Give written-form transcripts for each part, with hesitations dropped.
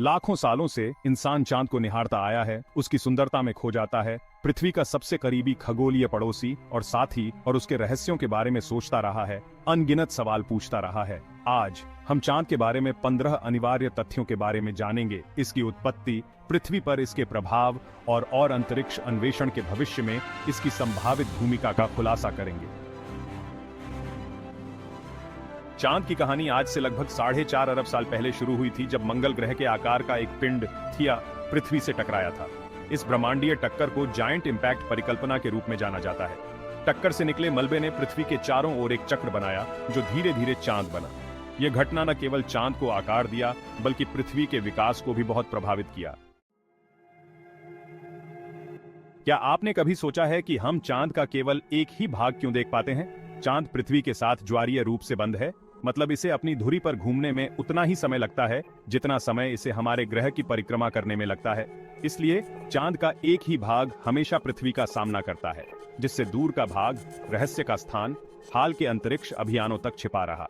लाखों सालों से इंसान चांद को निहारता आया है, उसकी सुंदरता में खो जाता है, पृथ्वी का सबसे करीबी खगोलीय पड़ोसी और साथी और उसके रहस्यों के बारे में सोचता रहा है, अनगिनत सवाल पूछता रहा है। आज हम चांद के बारे में 15 अनिवार्य तथ्यों के बारे में जानेंगे, इसकी उत्पत्ति, पृथ्वी पर इसके प्रभाव और अंतरिक्ष अन्वेषण के भविष्य में इसकी संभावित भूमिका का खुलासा करेंगे। चांद की कहानी आज से लगभग 4.5 अरब साल पहले शुरू हुई थी, जब मंगल ग्रह के आकार का एक पिंड थिया पृथ्वी से टकराया था। इस ब्रह्मांडीय टक्कर को जायंट इंपैक्ट परिकल्पना के रूप में जाना जाता है। टक्कर से निकले मलबे ने पृथ्वी के चारों ओर एक चक्र बनाया, जो धीरे धीरे चांद बना। यह घटना न केवल चांद को आकार दिया, बल्कि पृथ्वी के विकास को भी बहुत प्रभावित किया। क्या आपने कभी सोचा है कि हम चांद का केवल एक ही भाग क्यों देख पाते हैं? चांद पृथ्वी के साथ ज्वारीय रूप से बंद है, मतलब इसे अपनी धुरी पर घूमने में उतना ही समय लगता है जितना समय इसे हमारे ग्रह की परिक्रमा करने में लगता है। इसलिए चांद का एक ही भाग हमेशा पृथ्वी का सामना करता है, जिससे दूर का भाग, रहस्य का स्थान, हाल के अंतरिक्ष अभियानों तक छिपा रहा।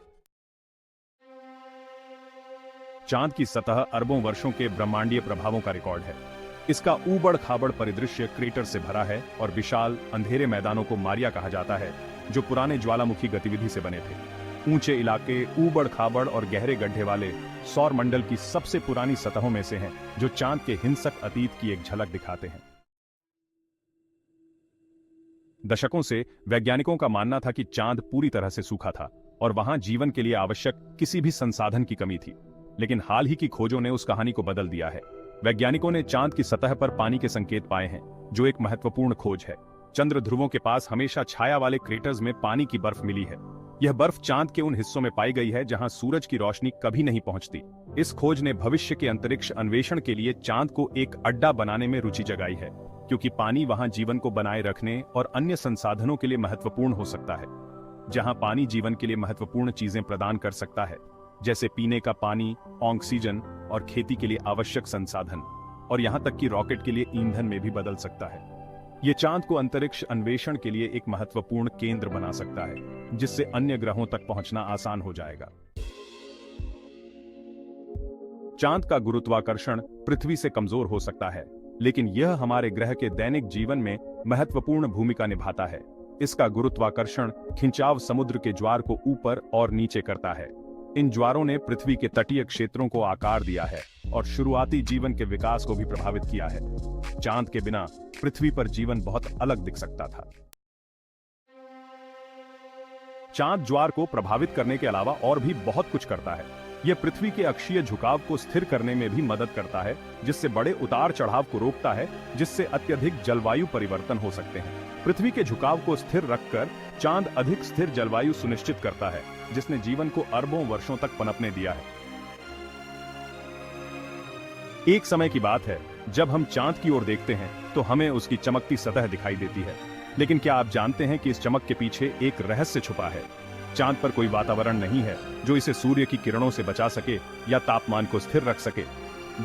चांद की सतह अरबों वर्षों के ब्रह्मांडीय प्रभावों का रिकॉर्ड है। इसका ऊबड़ खाबड़ परिदृश्य क्रेटर से भरा है और विशाल अंधेरे मैदानों को मारिया कहा जाता है, जो पुराने ज्वालामुखी गतिविधि से बने थे। ऊंचे इलाके ऊबड़ खाबड़ और गहरे गड्ढे वाले सौर मंडल की सबसे पुरानी सतहों में से हैं, जो चांद के हिंसक अतीत की एक झलक दिखाते हैं। दशकों से वैज्ञानिकों का मानना था कि चांद पूरी तरह से सूखा था और वहां जीवन के लिए आवश्यक किसी भी संसाधन की कमी थी। लेकिन हाल ही की खोजों ने उस कहानी को बदल दिया है। वैज्ञानिकों ने चांद की सतह पर पानी के संकेत पाए हैं, जो एक महत्वपूर्ण खोज है। चंद्र ध्रुवों के पास हमेशा छाया वाले क्रेटर्स में पानी की बर्फ मिली है। यह बर्फ चांद के उन हिस्सों में पाई गई है जहां सूरज की रोशनी कभी नहीं पहुंचती। इस खोज ने भविष्य के अंतरिक्ष अन्वेषण के लिए चांद को एक अड्डा बनाने में रुचि जगाई है, क्योंकि पानी वहां जीवन को बनाए रखने और अन्य संसाधनों के लिए महत्वपूर्ण हो सकता है। जहां पानी जीवन के लिए महत्वपूर्ण चीजें प्रदान कर सकता है, जैसे पीने का पानी, ऑक्सीजन और खेती के लिए आवश्यक संसाधन, और यहां तक कि रॉकेट के लिए ईंधन में भी बदल सकता है। ये चांद को अंतरिक्ष अन्वेषण के लिए एक महत्वपूर्ण केंद्र बना सकता है, जिससे अन्य ग्रहों तक पहुंचना आसान हो जाएगा। चांद का गुरुत्वाकर्षण पृथ्वी से कमजोर हो सकता है, लेकिन यह हमारे ग्रह के दैनिक जीवन में महत्वपूर्ण भूमिका निभाता है। इसका गुरुत्वाकर्षण खिंचाव समुद्र के ज्वार को ऊपर और नीचे करता है। इन ज्वारों ने पृथ्वी के तटीय क्षेत्रों को आकार दिया है और शुरुआती जीवन के विकास को भी प्रभावित किया है। चांद के बिना पृथ्वी पर जीवन बहुत अलग दिख सकता था। चांद ज्वार को प्रभावित करने के अलावा और भी बहुत कुछ करता है। यह पृथ्वी के अक्षीय झुकाव को स्थिर करने में भी मदद करता है, जिससे बड़े उतार चढ़ाव को रोकता है, जिससे अत्यधिक जलवायु परिवर्तन हो सकते हैं। पृथ्वी के झुकाव को स्थिर रखकर चांद अधिक स्थिर जलवायु सुनिश्चित करता है, जिसने जीवन को अरबों वर्षों तक पनपने दिया है। एक समय की बात है जब हम चांद की ओर देखते हैं तो हमें उसकी चमकती सतह दिखाई देती है। लेकिन क्या आप जानते हैं कि इस चमक के पीछे एक रहस्य छुपा है? चांद पर कोई वातावरण नहीं है जो इसे सूर्य की किरणों से बचा सके या तापमान को स्थिर रख सके।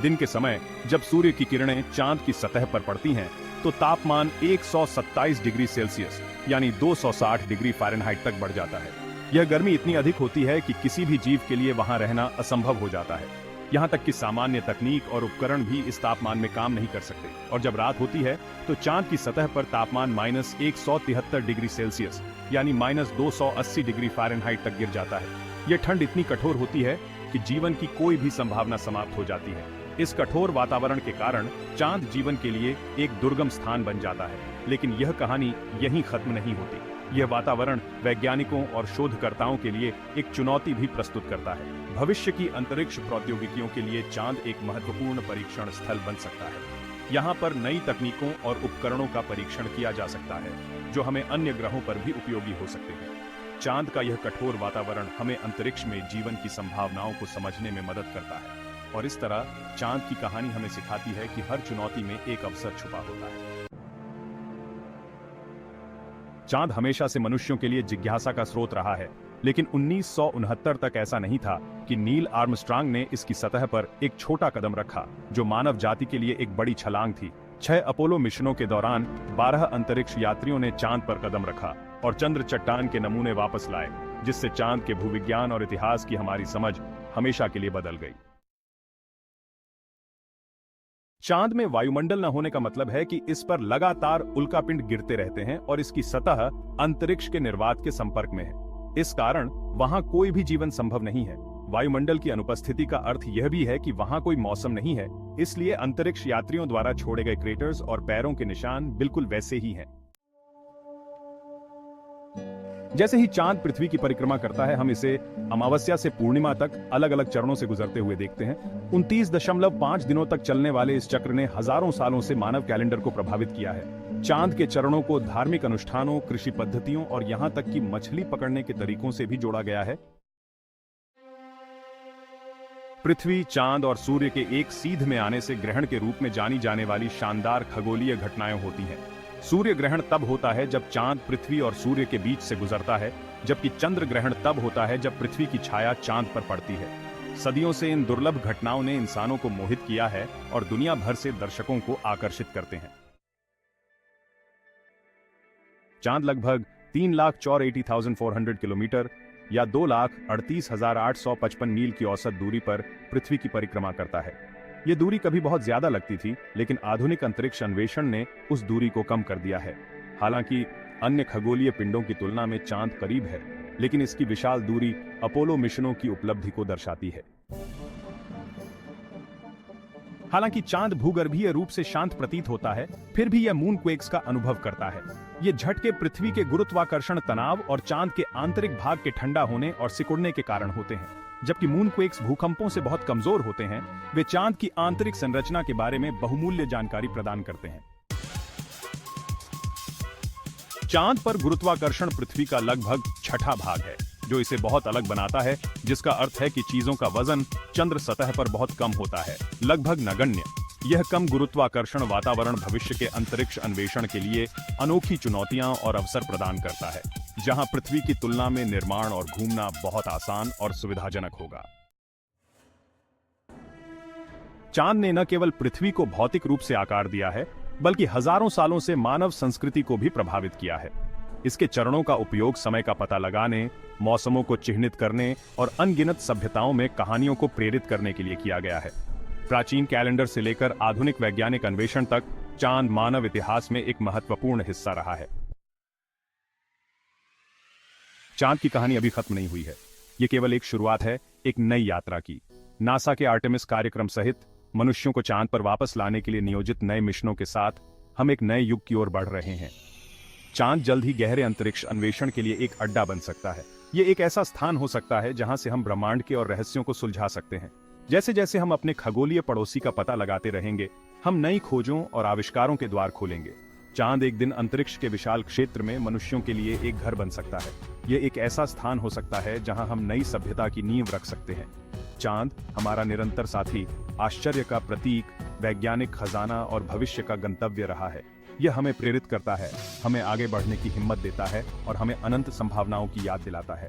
दिन के समय जब सूर्य की किरणें चांद की सतह पर पड़ती हैं, तो तापमान 127 डिग्री सेल्सियस यानी 260 डिग्री फ़ारेनहाइट तक बढ़ जाता है। यह गर्मी इतनी अधिक होती है कि किसी भी जीव के लिए वहां रहना असंभव हो जाता है। यहाँ तक कि सामान्य तकनीक और उपकरण भी इस तापमान में काम नहीं कर सकते। और जब रात होती है तो चांद की सतह पर तापमान -173 डिग्री सेल्सियस यानी -280 डिग्री फ़ारेनहाइट तक गिर जाता है। यह ठंड इतनी कठोर होती है कि जीवन की कोई भी संभावना समाप्त हो जाती है। इस कठोर वातावरण के कारण चांद जीवन के लिए एक दुर्गम स्थान बन जाता है। लेकिन यह कहानी यहीं खत्म नहीं होती। यह वातावरण वैज्ञानिकों और शोधकर्ताओं के लिए एक चुनौती भी प्रस्तुत करता है। भविष्य की अंतरिक्ष प्रौद्योगिकियों के लिए चांद एक महत्वपूर्ण परीक्षण स्थल बन सकता है। यहाँ पर नई तकनीकों और उपकरणों का परीक्षण किया जा सकता है, जो हमें अन्य ग्रहों पर भी उपयोगी हो सकते हैं। चांद का यह कठोर वातावरण हमें अंतरिक्ष में जीवन की संभावनाओं को समझने में मदद करता है, और इस तरह चांद की कहानी हमें सिखाती है कि हर चुनौती में एक अवसर छुपा होता है। चांद हमेशा से मनुष्यों के लिए जिज्ञासा का स्रोत रहा है, लेकिन 1969 तक ऐसा नहीं था कि नील आर्मस्ट्रांग ने इसकी सतह पर एक छोटा कदम रखा, जो मानव जाति के लिए एक बड़ी छलांग थी। 6 अपोलो मिशनों के दौरान 12 अंतरिक्ष यात्रियों ने चांद पर कदम रखा और चंद्र चट्टान के नमूने वापस लाए, जिससे चांद के भूविज्ञान और इतिहास की हमारी समझ हमेशा के लिए बदल गई। चांद में वायुमंडल न होने का मतलब है कि इस पर लगातार उल्कापिंड गिरते रहते हैं और इसकी सतह अंतरिक्ष के निर्वात के संपर्क में है। इस कारण वहां कोई भी जीवन संभव नहीं है। वायुमंडल की अनुपस्थिति का अर्थ यह भी है कि वहां कोई मौसम नहीं है, इसलिए अंतरिक्ष यात्रियों द्वारा छोड़े गए क्रेटर्स और पैरों के निशान बिल्कुल वैसे ही हैं। जैसे ही चांद पृथ्वी की परिक्रमा करता है, हम इसे अमावस्या से पूर्णिमा तक अलग अलग चरणों से गुजरते हुए देखते हैं। 29.5 दिनों तक चलने वाले इस चक्र ने हजारों सालों से मानव कैलेंडर को प्रभावित किया है। चांद के चरणों को धार्मिक अनुष्ठानों, कृषि पद्धतियों और यहां तक कि मछली पकड़ने के तरीकों से भी जोड़ा गया है। पृथ्वी, चांद और सूर्य के एक सीध में आने से ग्रहण के रूप में जानी जाने वाली शानदार खगोलीय घटनाएं होती हैं। सूर्य ग्रहण तब होता है जब चांद पृथ्वी और सूर्य के बीच से गुजरता है, जबकि चंद्र ग्रहण तब होता है जब पृथ्वी की छाया चांद पर पड़ती है। सदियों से इन दुर्लभ घटनाओं ने इंसानों को मोहित किया है और दुनिया भर से दर्शकों को आकर्षित करते हैं। चांद लगभग 3,84,400 किलोमीटर या 2,38,855 मील की औसत दूरी पर पृथ्वी की परिक्रमा करता है। ये दूरी कभी बहुत ज्यादा लगती थी, लेकिन आधुनिक अंतरिक्ष अन्वेषण ने उस दूरी को कम कर दिया है। हालांकि अन्य खगोलीय पिंडों की तुलना में चांद करीब है, लेकिन इसकी विशाल दूरी अपोलो मिशनों की उपलब्धि को दर्शाती है। हालांकि चांद भूगर्भीय रूप से शांत प्रतीत होता है, फिर भी यह मून क्वेक्स का अनुभव करता है। ये झटके पृथ्वी के गुरुत्वाकर्षण तनाव और चांद के आंतरिक भाग के ठंडा होने और सिकुड़ने के कारण होते हैं। जबकि मून क्वेक्स भूकंपों से बहुत कमजोर होते हैं, वे चांद की आंतरिक संरचना के बारे में बहुमूल्य जानकारी प्रदान करते हैं। चांद पर गुरुत्वाकर्षण पृथ्वी का लगभग छठा भाग है, जो इसे बहुत अलग बनाता है, जिसका अर्थ है कि चीजों का वजन चंद्र सतह पर बहुत कम होता है, लगभग नगण्य। यह कम गुरुत्वाकर्षण वातावरण भविष्य के अंतरिक्ष अन्वेषण के लिए अनोखी चुनौतियां और अवसर प्रदान करता है, जहां पृथ्वी की तुलना में निर्माण और घूमना बहुत आसान और सुविधाजनक होगा। चांद ने न केवल पृथ्वी को भौतिक रूप से आकार दिया है, बल्कि हजारों सालों से मानव संस्कृति को भी प्रभावित किया है। इसके चरणों का उपयोग समय का पता लगाने, मौसमों को चिह्नित करने और अनगिनत सभ्यताओं में कहानियों को प्रेरित करने के लिए किया गया है। प्राचीन कैलेंडर से लेकर आधुनिक वैज्ञानिक अन्वेषण तक चांद मानव इतिहास में एक महत्वपूर्ण हिस्सा रहा है। चांद की कहानी अभी खत्म नहीं हुई है। ये केवल एक शुरुआत है एक नई यात्रा की। नासा के आर्टेमिस कार्यक्रम सहित मनुष्यों को चांद पर वापस लाने के लिए नियोजित नए मिशनों के साथ हम एक नए युग की ओर बढ़ रहे हैं। चांद जल्द ही गहरे अंतरिक्ष अन्वेषण के लिए एक अड्डा बन सकता है। ये एक ऐसा स्थान हो सकता है जहां से हम ब्रह्मांड के और रहस्यों को सुलझा सकते हैं। जैसे जैसे हम अपने खगोलीय पड़ोसी का पता लगाते रहेंगे, हम नई खोजों और आविष्कारों के द्वार खोलेंगे। चांद एक दिन अंतरिक्ष के विशाल क्षेत्र में मनुष्यों के लिए एक घर बन सकता है। यह एक ऐसा स्थान हो सकता है जहां हम नई सभ्यता की नींव रख सकते हैं। चांद हमारा निरंतर साथी, आश्चर्य का प्रतीक, वैज्ञानिक खजाना और भविष्य का गंतव्य रहा है। यह हमें प्रेरित करता है, हमें आगे बढ़ने की हिम्मत देता है और हमें अनंत संभावनाओं की याद दिलाता है।